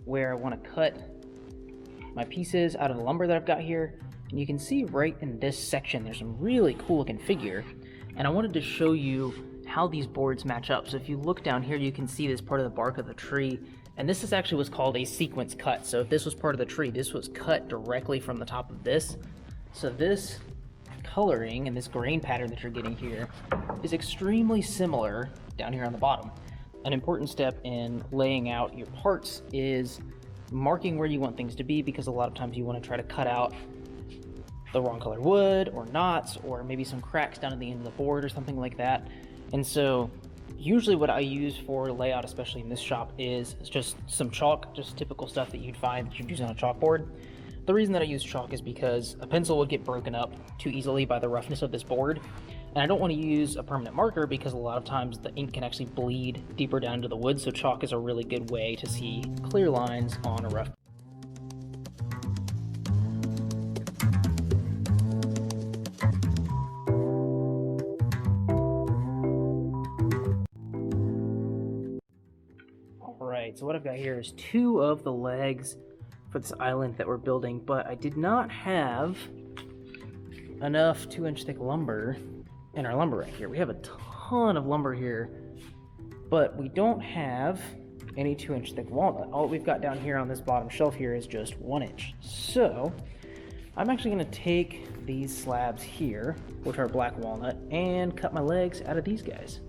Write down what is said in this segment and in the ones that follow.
where I want to cut my pieces out of the lumber that I've got here. And you can see right in this section, there's some really cool looking figure. And I wanted to show you how these boards match up. So if you look down here, you can see this part of the bark of the tree. And this is actually what's called a sequence cut. So if this was part of the tree, this was cut directly from the top of this. So this coloring and this grain pattern that you're getting here is extremely similar down here on the bottom. An important step in laying out your parts is marking where you want things to be, because a lot of times you want to try to cut out the wrong color wood or knots or maybe some cracks down at the end of the board or something like that. And so usually what I use for layout, especially in this shop, is just some chalk, just typical stuff that you'd find that you'd use on a chalkboard. The reason that I use chalk is because a pencil would get broken up too easily by the roughness of this board, and I don't want to use a permanent marker because a lot of times the ink can actually bleed deeper down into the wood, so chalk is a really good way to see clear lines on a rough. Alright, so what I've got here is 2 of the legs for this island that we're building, but I did not have enough 2-inch thick lumber in our lumber rack here. We have a ton of lumber here, but we don't have any 2-inch thick walnut. All we've got down here on this bottom shelf here is just 1 inch. So I'm actually going to take these slabs here, which are black walnut, and cut my legs out of these guys.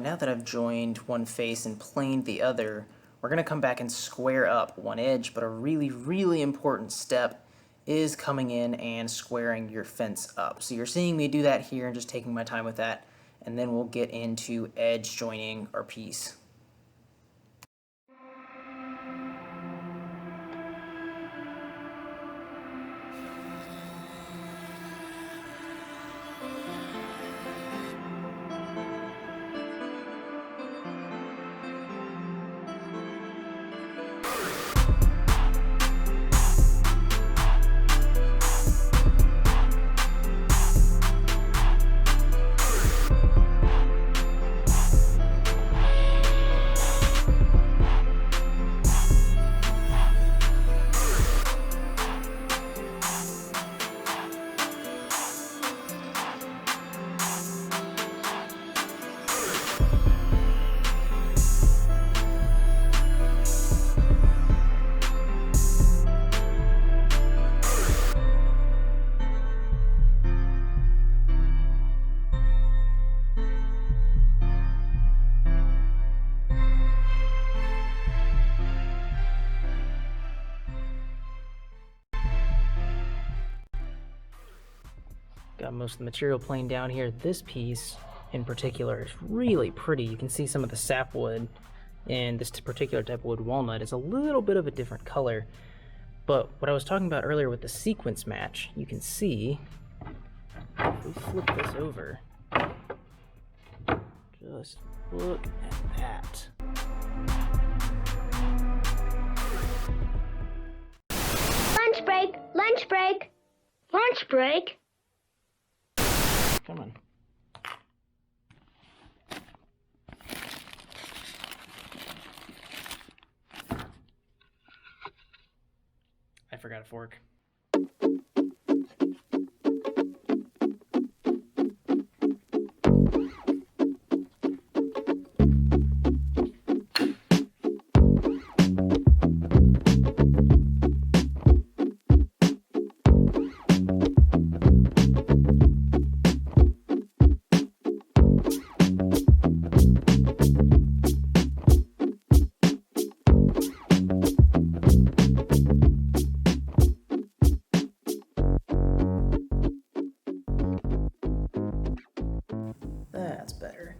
Now that I've joined one face and planed the other, we're going to come back and square up one edge, but a really important step is coming in and squaring your fence up. So you're seeing me do that here and just taking my time with that, and then we'll get into edge joining our piece. Got most of the material planed down here. This piece in particular is really pretty. You can see some of the sapwood, and this particular type of wood, walnut, is a little bit of a different color. But what I was talking about earlier with the sequence match, you can see, if we flip this over, just look at that. Lunch break, lunch break, lunch break. Come on. I forgot a fork. That's better.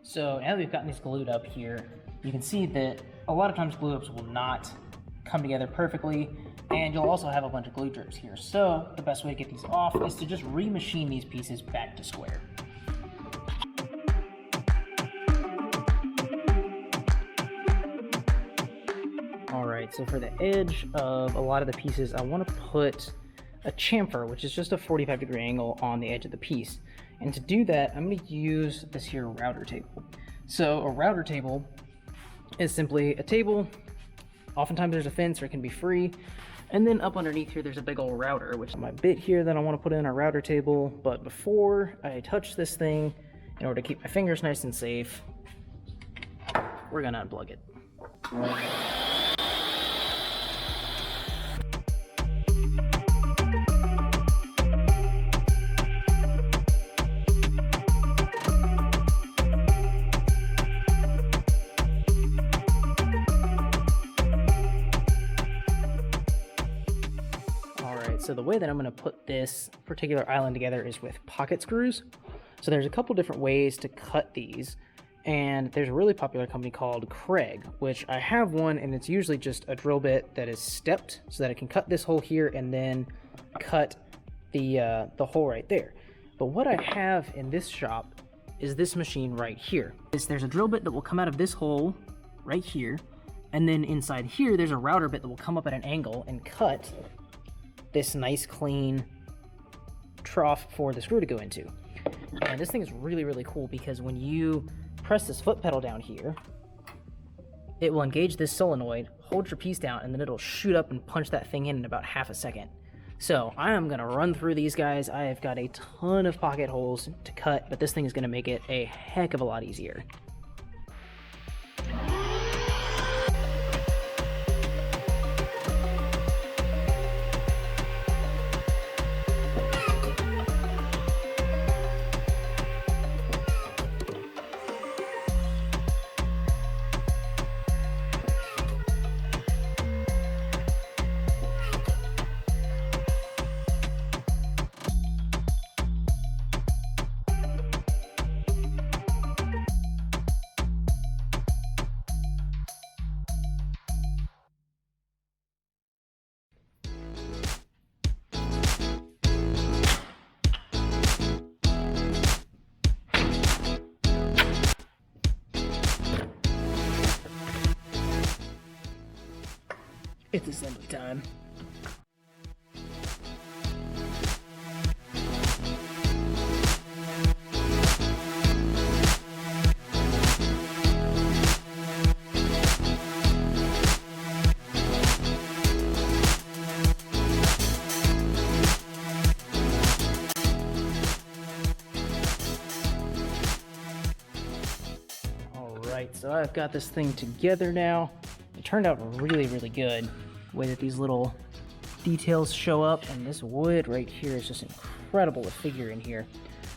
So now that we've gotten these glued up here, you can see that a lot of times glue ups will not come together perfectly, and you'll also have a bunch of glue drips here. So the best way to get these off is to just remachine these pieces back to square. Alright, so for the edge of a lot of the pieces, I want to put a chamfer, which is just a 45-degree angle on the edge of the piece. And to do that, I'm going to use this here router table. So a router table is simply a table. Oftentimes there's a fence or it can be free. And then up underneath here, there's a big old router, which is my bit here that I want to put in a router table. But before I touch this thing, in order to keep my fingers nice and safe, we're going to unplug it. So the way that I'm going to put this particular island together is with pocket screws. So there's a couple different ways to cut these, and there's a really popular company called Craig, which I have one, and it's usually just a drill bit that is stepped so that it can cut this hole here and then cut the hole right there. But what I have in this shop is this machine right here. There's a drill bit that will come out of this hole right here, and then inside here there's a router bit that will come up at an angle and cut this nice clean trough for the screw to go into. And this thing is really, really cool because when you press this foot pedal down here, it will engage this solenoid, hold your piece down, and then it'll shoot up and punch that thing in about half a second. So I am gonna run through these guys. I have got a ton of pocket holes to cut, but this thing is gonna make it a heck of a lot easier. It's assembly time. Alright, so I've got this thing together now. It turned out really, really good. The way that these little details show up, and this wood right here is just incredible to figure in here.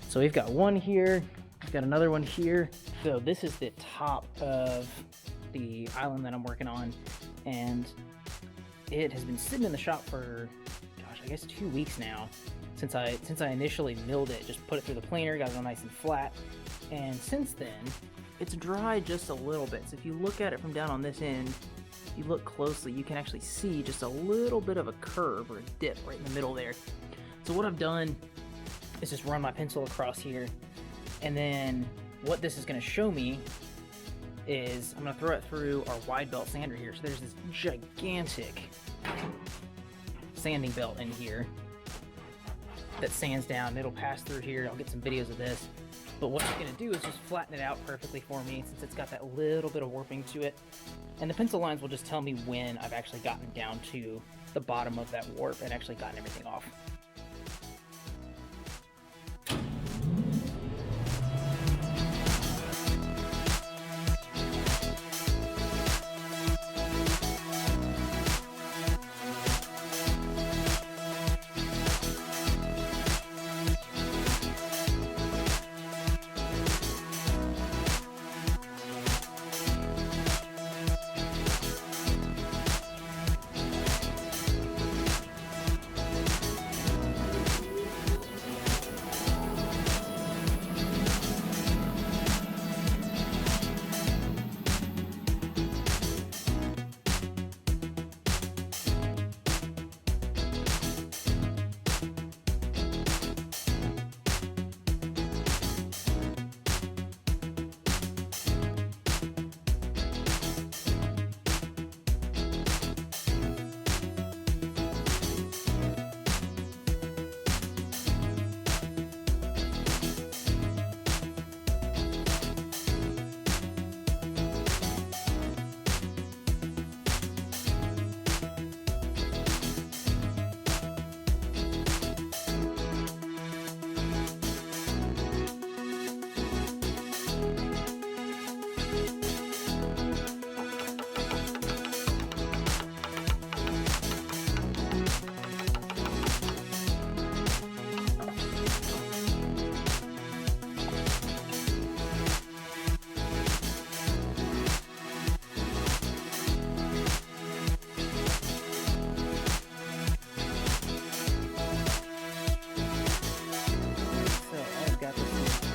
So we've got one here, we've got another one here. So this is the top of the island that I'm working on, and it has been sitting in the shop for, gosh, I guess 2 weeks now, since I initially milled it. Just put it through the planer, got it all nice and flat, and since then it's dried just a little bit. So if you look at it from down on this end, if you look closely, you can actually see just a little bit of a curve or a dip right in the middle there. So what I've done is just run my pencil across here, and then what this is going to show me is I'm going to throw it through our wide belt sander here. So there's this gigantic sanding belt in here that sands down. It'll pass through here. I'll get some videos of this. But what it's going to do is just flatten it out perfectly for me, since it's got that little bit of warping to it. And the pencil lines will just tell me when I've actually gotten down to the bottom of that warp and actually gotten everything off.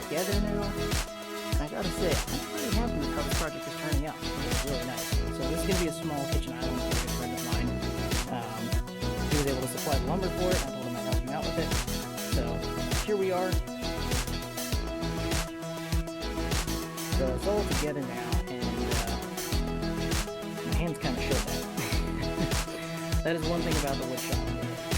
Together now. I gotta say, I'm pretty happy with how this project is turning out. It's really nice. So this is gonna be a small kitchen island for a good friend of mine. He was able to supply the lumber for it. I told him I'd help him out with it. So here we are. So it's all together now, and my hands kind of show that. That is one thing about the wood shop.